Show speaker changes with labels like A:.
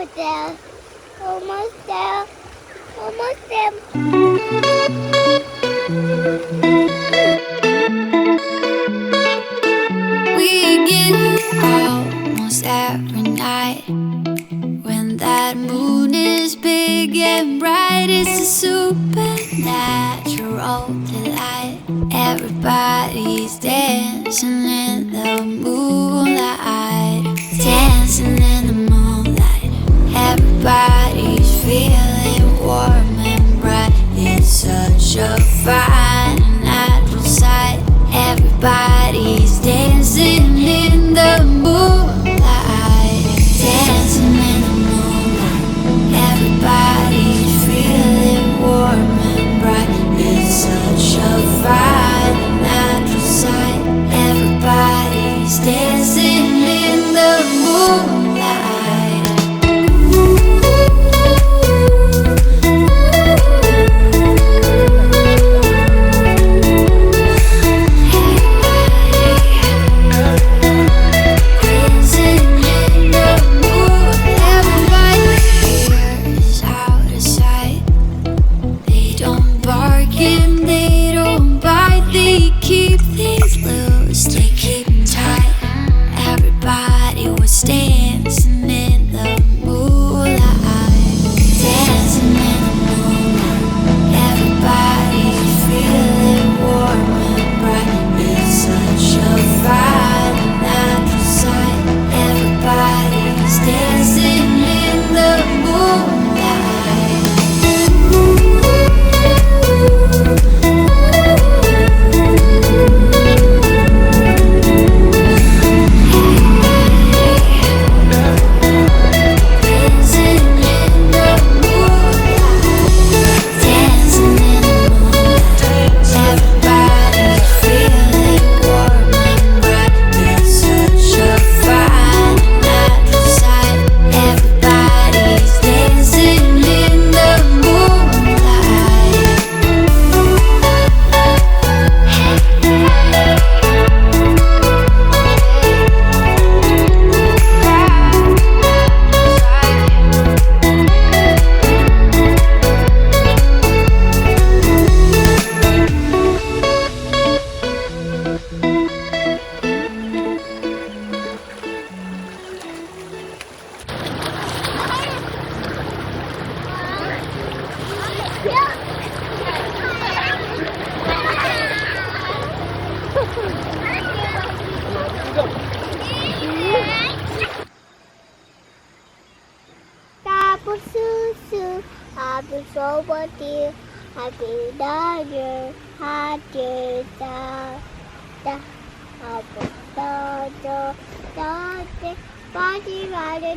A: Almost there. Almost there. Almost there.
B: We get almost every night when that moon is big and bright. It's a supernatural delight. Everybody's dancing in the moonlight. Dancing in the moonlight. Everybody's feeling warm and bright. It's such a fine and natural sight. Everybody's dancing in the moonlight. Dancing in the moonlight. Everybody's feeling warm and bright. It's such a fine and natural sight. Everybody's dancing in the moonlight. Dancing in the moonlight. Dancing in the moonlight. Everybody's feeling warm and bright. It's such a fine and natural sight. Everybody's dancing in the moonlight.
A: Tapos susu, habis roboti, habis dada, hati dah, habis dada, pagi ada